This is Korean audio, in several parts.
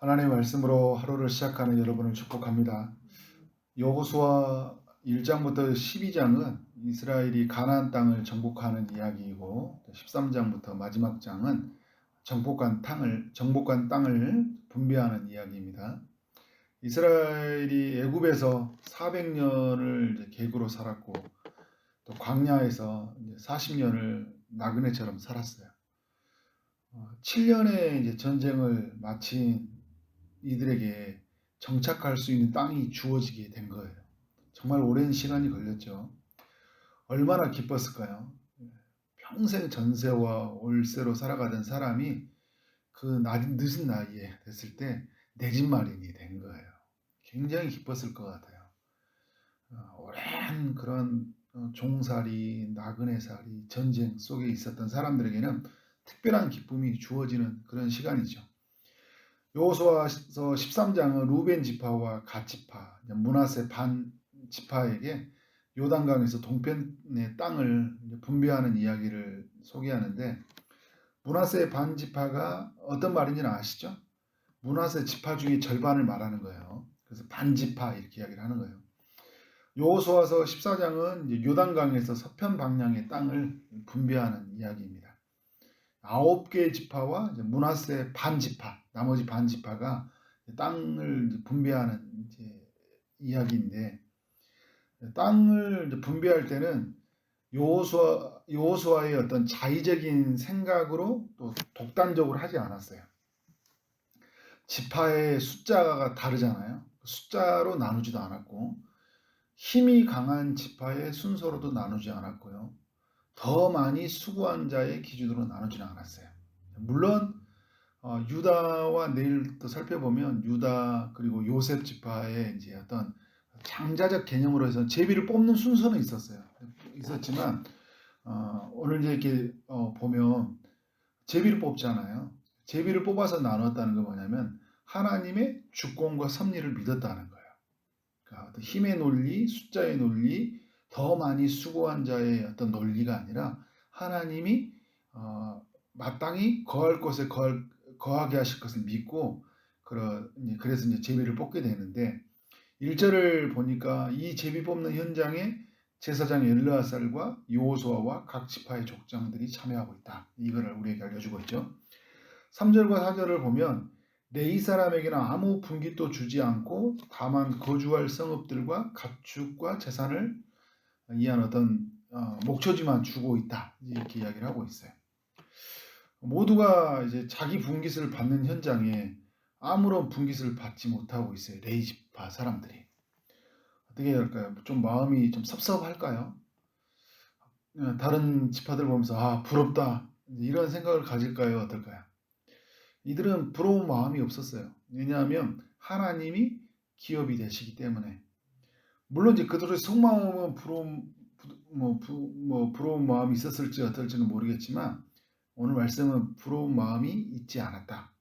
하나님의 말씀으로 하루를 시작하는 여러분을 축복합니다. 여호수아 1장부터 12장은 이스라엘이 가나안 땅을 정복하는 이야기이고 13장부터 마지막 장은 정복한 땅을 분배하는 이야기입니다. 이스라엘이 애굽에서 400년을 객으로 살았고 또 광야에서 40년을 나그네처럼 살았어요. 7년의 전쟁을 마친 이들에게 정착할 수 있는 땅이 주어지게 된 거예요. 정말 오랜 시간이 걸렸죠. 얼마나 기뻤을까요? 평생 전세와 월세로 살아가던 사람이 그 늦은 나이에 됐을 때 내 집 마련이 된 거예요. 굉장히 기뻤을 것 같아요. 오랜 그런 종살이, 나그네살이, 전쟁 속에 있었던 사람들에게는 특별한 기쁨이 주어지는 그런 시간이죠. 여호수아서 13장은 루벤 지파와 갓 지파, 므낫세 반 지파에게 요단강에서 동편의 땅을 분배하는 이야기를 소개하는데, 므낫세 반 지파가 어떤 말인지는 아시죠? 므낫세 지파 중에 절반을 말하는 거예요. 그래서 반 지파 이렇게 이야기를 하는 거예요. 여호수아서 14장은 요단강에서 서편 방향의 땅을 분배하는 이야기입니다. 9개의 지파와 므낫세 반 지파, 나머지 반 지파가 땅을 분배하는 이야기인데, 땅을 분배할 때는 여호수아의 어떤 자의적인 생각으로 또 독단적으로 하지 않았어요. 지파의 숫자가 다르잖아요. 숫자로 나누지도 않았고, 힘이 강한 지파의 순서로도 나누지 않았고요. 더 많이 수고한 자의 기준으로 나누지는 않았어요. 물론 유다와 내일 또 살펴보면 유다 그리고 요셉 지파의 이제 어떤 장자적 개념으로 해서 제비를 뽑는 순서는 있었지만 오늘 이제 이렇게 보면 제비를 뽑잖아요. 제비를 뽑아서 나눴다는 건 뭐냐면 하나님의 주권과 섭리를 믿었다는 거예요. 그러니까 힘의 논리, 숫자의 논리, 더 많이 수고한 자의 어떤 논리가 아니라 하나님이 마땅히 거할 곳에 거하게 하실 것을 믿고 그래서 이제 제비를 뽑게 되는데 1절을 보니까 이 제비 뽑는 현장에 제사장 엘르아살과 여호수아와 각 지파의 족장들이 참여하고 있다. 이거를 우리에게 알려주고 있죠. 3절과 4절을 보면 레위 사람에게는 아무 분깃도 주지 않고 다만 거주할 성읍들과 가축과 재산을 이한 어떤 목초지만 주고 있다. 이렇게 이야기를 하고 있어요. 모두가 이제 자기 분깃을 받는 현장에 아무런 분깃을 받지 못하고 있어요. 레위 지파 사람들이. 어떻게 해야 할까요? 좀 마음이 좀 섭섭할까요? 다른 지파들 보면서 부럽다. 이런 생각을 가질까요? 어떨까요? 이들은 부러운 마음이 없었어요. 왜냐하면 하나님이 기업이 되시기 때문에. 물론 이제 그들의 속마음은 부러운 마음이 있었을지 어떨지는 모르겠지만 오늘 말씀은 부러운 마음이 있지 않았다.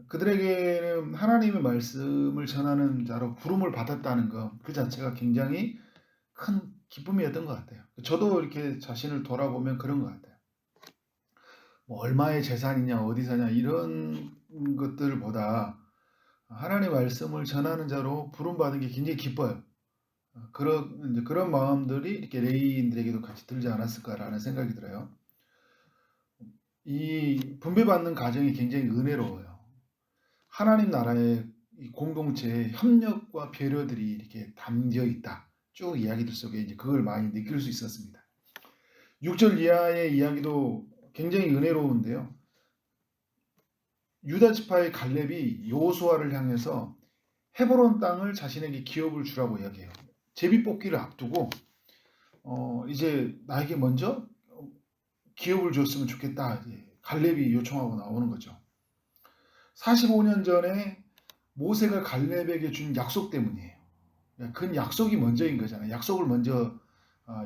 그들에게는 하나님의 말씀을 전하는 자로 부름을 받았다는 것 그 자체가 굉장히 큰 기쁨이었던 것 같아요. 저도 이렇게 자신을 돌아보면 그런 것 같아요. 뭐 얼마의 재산이냐 어디 사냐 이런 것들보다 하나님의 말씀을 전하는 자로 부름받은 게 굉장히 기뻐요. 그런 마음들이 이렇게 레위인들에게도 같이 들지 않았을까라는 생각이 들어요. 이 분배받는 과정이 굉장히 은혜로워요. 하나님 나라의 공동체의 협력과 배려들이 이렇게 담겨 있다. 쭉 이야기들 속에 이제 그걸 많이 느낄 수 있었습니다. 6절 이하의 이야기도 굉장히 은혜로운데요. 유다 지파의 갈렙이 여호수아를 향해서 헤브론 땅을 자신에게 기업을 주라고 이야기해요. 제비 뽑기를 앞두고 이제 나에게 먼저 기업을 줬으면 좋겠다. 갈렙이 요청하고 나오는 거죠. 45년 전에 모세가 갈렙에게 준 약속 때문이에요. 그 약속이 먼저인 거잖아요. 약속을 먼저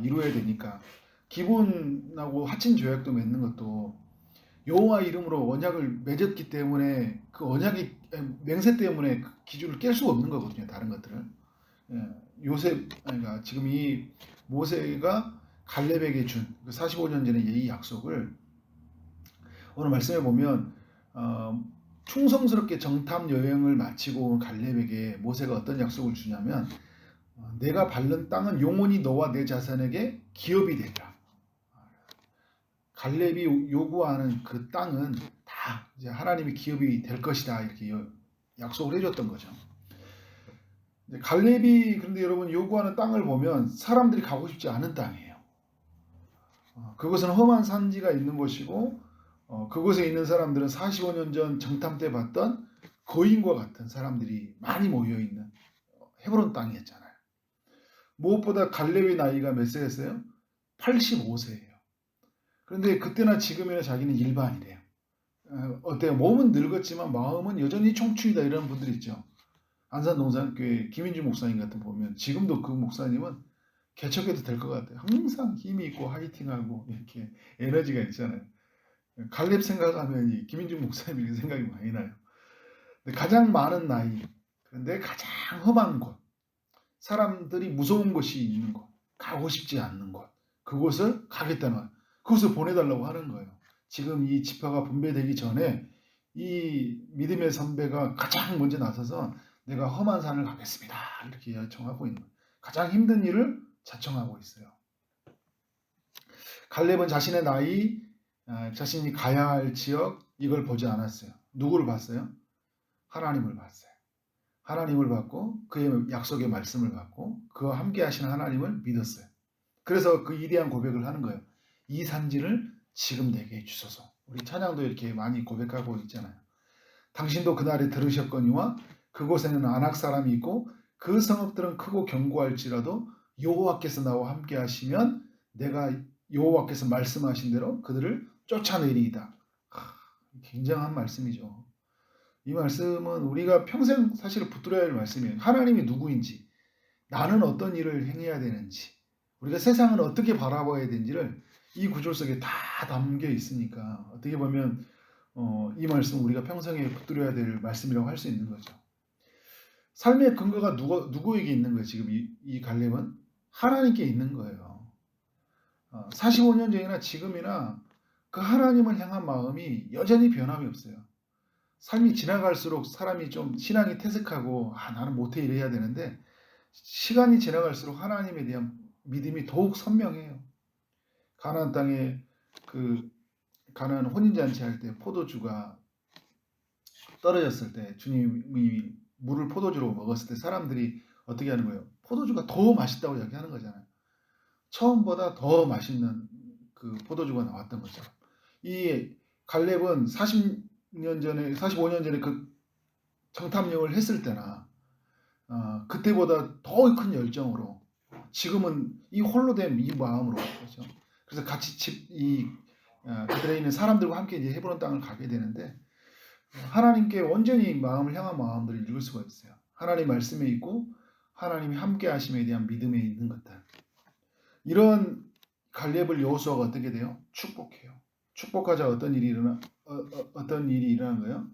이루어야 되니까. 기본하고 하친 조약도 맺는 것도 여호와 이름으로 언약을 맺었기 때문에 그 언약이 맹세 때문에 그 기준을 깰 수가 없는 거거든요. 다른 것들은. 그러니까 지금 이 모세가 갈렙에게 준 45년 전의 이 약속을 오늘 말씀해 보면 충성스럽게 정탐 여행을 마치고 온 갈렙에게 모세가 어떤 약속을 주냐면 내가 밟는 땅은 영원히 너와 내 자손에게 기업이 되리라. 갈렙이 요구하는 그 땅은 다 이제 하나님의 기업이 될 것이다 이렇게 약속을 해줬던 거죠. 갈렙이 그런데 여러분 요구하는 땅을 보면 사람들이 가고 싶지 않은 땅이에요. 그것은 험한 산지가 있는 곳이고 그곳에 있는 사람들은 45년 전 정탐 때 봤던 거인과 같은 사람들이 많이 모여있는 헤브론 땅이었잖아요. 무엇보다 갈렙의 나이가 몇 세였어요? 85세예요. 그런데 그때나 지금이나 자기는 일반이래요. 어때요? 몸은 늙었지만 마음은 여전히 청춘이다 이런 분들 있죠. 안산동산교회 김인주 목사님 같은 보면 지금도 그 목사님은 개척해도 될 것 같아요. 항상 힘이 있고 화이팅하고 이렇게 에너지가 있잖아요. 갈렙 생각하면 김인주 목사님 생각이 많이 나요. 가장 많은 나이, 그런데 가장 험한 곳, 사람들이 무서운 곳이 있는 곳, 가고 싶지 않는 곳, 그곳을 가겠다는 거예요. 그곳을 보내달라고 하는 거예요. 지금 이 지파가 분배되기 전에 이 믿음의 선배가 가장 먼저 나서서 내가 험한 산을 가겠습니다. 이렇게 요청하고 있는 거예요. 가장 힘든 일을 자청하고 있어요. 갈렙은 자신의 나이, 자신이 가야 할 지역 이걸 보지 않았어요. 누구를 봤어요? 하나님을 봤어요. 하나님을 받고 그의 약속의 말씀을 받고 그와 함께 하시는 하나님을 믿었어요. 그래서 그 위대한 고백을 하는 거예요. 이 산지를 지금 내게 해주소서. 우리 찬양도 이렇게 많이 고백하고 있잖아요. 당신도 그날에 들으셨거니와 그곳에는 아낙 사람이 있고 그 성읍들은 크고 견고할지라도 여호와께서 나와 함께 하시면 내가 여호와께서 말씀하신 대로 그들을 쫓아내리이다. 굉장한 말씀이죠. 이 말씀은 우리가 평생 사실 붙들어야 할 말씀이에요. 하나님이 누구인지, 나는 어떤 일을 행해야 되는지, 우리가 세상을 어떻게 바라봐야 되는지를 이 구절 속에 다 담겨 있으니까 어떻게 보면 이 말씀 우리가 평생에 붙들어야 될 말씀이라고 할 수 있는 거죠. 삶의 근거가 누구에게 있는 거예요? 지금 이 갈렙은 하나님께 있는 거예요. 45년 전이나 지금이나 그 하나님을 향한 마음이 여전히 변함이 없어요. 삶이 지나갈수록 사람이 좀 신앙이 퇴색하고 나는 못해 이래야 되는데 시간이 지나갈수록 하나님에 대한 믿음이 더욱 선명해요. 가나안 땅에 그 가나안 혼인잔치 할 때 포도주가 떨어졌을 때 주님이 물을 포도주로 먹었을 때 사람들이 어떻게 하는 거예요? 포도주가 더 맛있다고 이야기하는 거잖아요. 처음보다 더 맛있는 그 포도주가 나왔던 거죠. 이 갈렙은 45년 전에 그 정탐령을 했을 때나 그때보다 더 큰 열정으로 지금은 이 홀로 된 이 마음으로 그렇죠. 그래서 같이 그들에 있는 사람들과 함께 이제 헤브론 땅을 가게 되는데 하나님께 온전히 마음을 향한 마음들을 읽을 수가 있어요. 하나님 말씀에 있고 하나님이 함께 하심에 대한 믿음에 있는 것들. 이런 갈렙을 여호수아가 어떻게 돼요? 축복해요. 축복하자 어떤 일이 일어나는 거예요?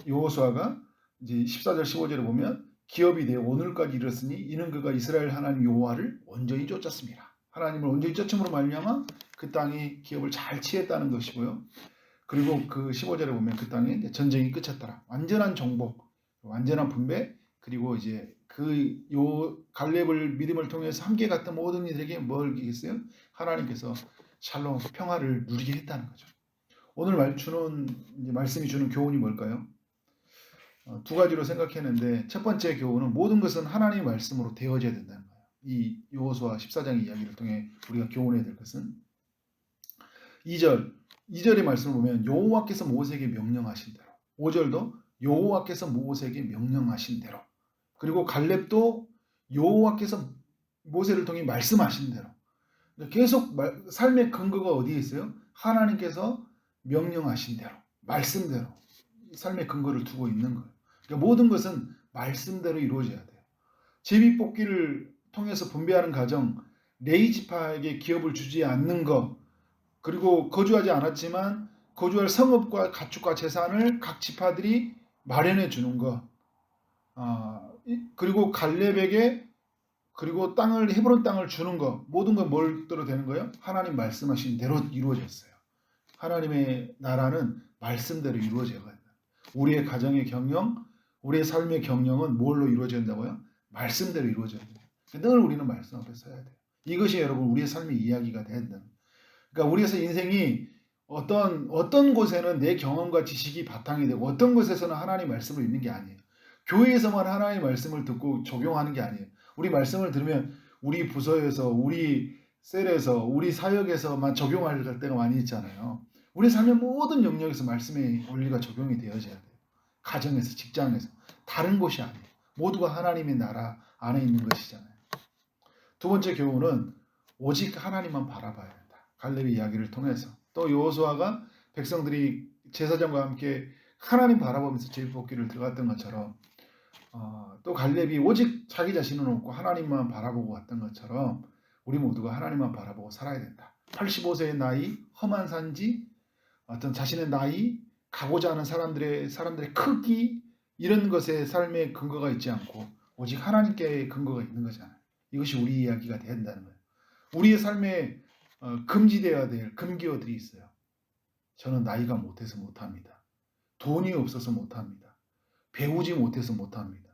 여호수아가 이제 14절 15절에 보면 기업이 되어 오늘까지 이르렀으니 이는 그가 이스라엘 하나님 여호와를 온전히 쫓았습니다. 하나님을 온전히 쫓음으로 말미암아 그 땅이 기업을 잘 취했다는 것이고요. 그리고 그 15절에 보면 그 땅에 전쟁이 끝쳤더라. 완전한 정복, 완전한 분배, 그리고 이제 갈렙을 믿음을 통해서 함께 갔던 모든 이들에게 뭘 얘기했어요? 하나님께서 샬롬 평화를 누리게 했다는 거죠. 오늘 말씀이 주는 교훈이 뭘까요? 두 가지로 생각했는데 첫 번째 교훈은 모든 것은 하나님의 말씀으로 되어져야 된다는 거예요. 이 여호수아 14장의 이야기를 통해 우리가 교훈해야 될 것은 2절의 말씀을 보면 여호와께서 모세에게 명령하신 대로 5절도 여호와께서 모세에게 명령하신 대로 그리고 갈렙도 여호와께서 모세를 통해 말씀하신 대로 계속 삶의 근거가 어디에 있어요? 하나님께서 명령하신 대로 말씀대로 삶의 근거를 두고 있는 거예요. 그러니까 모든 것은 말씀대로 이루어져야 돼요. 제비뽑기를 통해서 분배하는 과정, 레위 지파에게 기업을 주지 않는 것, 그리고 거주하지 않았지만 거주할 성읍과 가축과 재산을 각 지파들이 마련해 주는 것, 그리고 갈렙에게 그리고 헤브론 땅을 주는 것, 모든 건 뭘 따라 되는 거예요? 하나님 말씀하신 대로 이루어졌어요. 하나님의 나라는 말씀대로 이루어져야 된다. 우리의 가정의 경영, 우리의 삶의 경영은 뭘로 이루어져야 된다고요? 말씀대로 이루어져야 된다. 늘 우리는 말씀 앞에 서야 돼요. 이것이 여러분 우리의 삶의 이야기가 돼야 된다. 그러니까 우리에서 인생이 어떤 곳에는 내 경험과 지식이 바탕이 되고 어떤 곳에서는 하나님 말씀을 읽는 게 아니에요. 교회에서만 하나님 말씀을 듣고 적용하는 게 아니에요. 우리 말씀을 들으면 우리 부서에서, 우리 셀에서, 우리 사역에서만 적용할 때가 많이 있잖아요. 우리 삶의 모든 영역에서 말씀의 원리가 적용이 되어져야 돼요. 가정에서, 직장에서, 다른 곳이 아니에요. 모두가 하나님의 나라 안에 있는 것이잖아요. 두 번째 교훈은 오직 하나님만 바라봐야 된다. 갈렙의 이야기를 통해서 또 여호수아가 백성들이 제사장과 함께 하나님 바라보면서 제비뽑기를 들어갔던 것처럼 또 갈렙이 오직 자기 자신은 없고 하나님만 바라보고 왔던 것처럼 우리 모두가 하나님만 바라보고 살아야 된다. 85세의 나이, 험한 산지, 어떤 자신의 나이, 가고자 하는 사람들의 크기 이런 것에 삶의 근거가 있지 않고 오직 하나님께 근거가 있는 거잖아요. 이것이 우리 이야기가 돼야 된다는 거예요. 우리의 삶에 금지되어야 될 금기어들이 있어요. 저는 나이가 못해서 못합니다. 돈이 없어서 못합니다. 배우지 못해서 못합니다.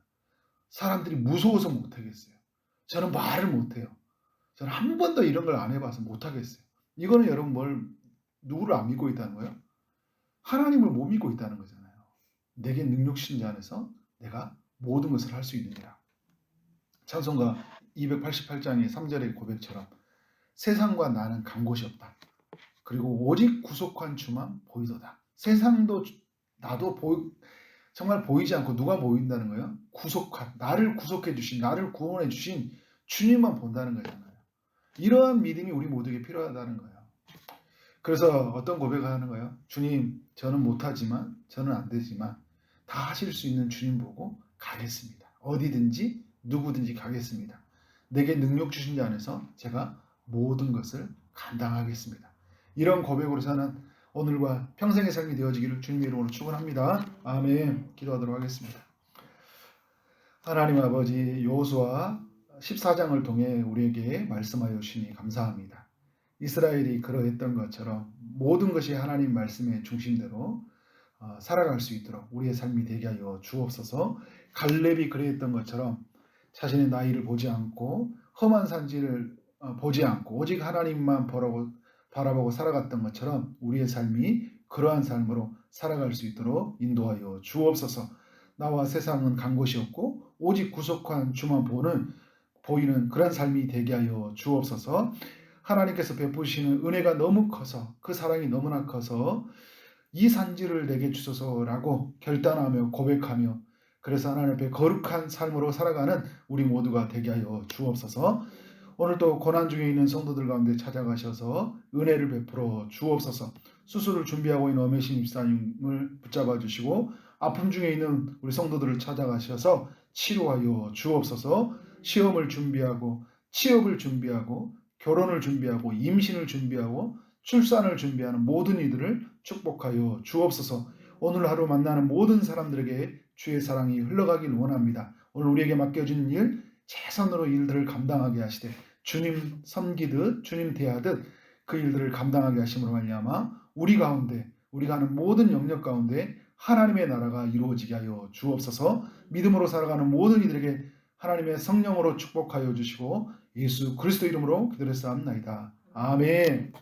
사람들이 무서워서 못하겠어요. 저는 말을 못해요. 저는 한 번도 이런 걸 안 해봐서 못하겠어요. 이거는 여러분 누구를 안 믿고 있다는 거예요? 하나님을 못 믿고 있다는 거잖아요. 내게 능력 주신 자 안에서 내가 모든 것을 할 수 있느니라. 찬송가 288장의 3절의 고백처럼 세상과 나는 간 곳이 없다. 그리고 오직 구속한 주만 보이도다. 세상도 나도 정말 보이지 않고 누가 보인다는 거예요? 나를 구속해 주신, 나를 구원해 주신 주님만 본다는 거잖아요. 이러한 믿음이 우리 모두에게 필요하다는 거예요. 그래서 어떤 고백을 하는 거예요? 주님, 저는 못하지만, 저는 안 되지만 다 하실 수 있는 주님 보고 가겠습니다. 어디든지 누구든지 가겠습니다. 내게 능력 주신 자 안에서 제가 모든 것을 감당하겠습니다. 이런 고백으로 사는 오늘과 평생의 삶이 되어지기를 주님의 이름으로 축원합니다. 아멘. 기도하도록 하겠습니다. 하나님 아버지, 여호수아 14장을 통해 우리에게 말씀하여 주시니 감사합니다. 이스라엘이 그러했던 것처럼 모든 것이 하나님 말씀의 중심대로 살아갈 수 있도록 우리의 삶이 되게 하여 주옵소서. 갈렙이 그러했던 것처럼 자신의 나이를 보지 않고 험한 산지를 보지 않고 오직 하나님만 바라보고 살아갔던 것처럼 우리의 삶이 그러한 삶으로 살아갈 수 있도록 인도하여 주옵소서. 나와 세상은 간 곳이 없고 오직 구속한 주만 보이는 그런 삶이 되게 하여 주옵소서. 하나님께서 베푸시는 은혜가 너무 커서 그 사랑이 너무나 커서 이 산지를 내게 주소서라고 결단하며 고백하며 그래서 하나님 앞에 거룩한 삶으로 살아가는 우리 모두가 되게 하여 주옵소서. 오늘도 고난 중에 있는 성도들 가운데 찾아가셔서 은혜를 베풀어 주옵소서. 수술을 준비하고 있는 엄혜신 입사님을 붙잡아 주시고 아픔 중에 있는 우리 성도들을 찾아가셔서 치료하여 주옵소서. 시험을 준비하고 취업을 준비하고 결혼을 준비하고 임신을 준비하고 출산을 준비하는 모든 이들을 축복하여 주옵소서. 오늘 하루 만나는 모든 사람들에게 주의 사랑이 흘러가길 원합니다. 오늘 우리에게 맡겨진 일 최선으로 일들을 감당하게 하시되 주님 섬기듯 주님 대하듯 그 일들을 감당하게 하심으로 말미암아 우리 가운데 우리가 하는 모든 영역 가운데 하나님의 나라가 이루어지게 하여 주옵소서. 믿음으로 살아가는 모든 이들에게 하나님의 성령으로 축복하여 주시고 예수 그리스도 이름으로 기도를 쌓옵나이다. 아멘.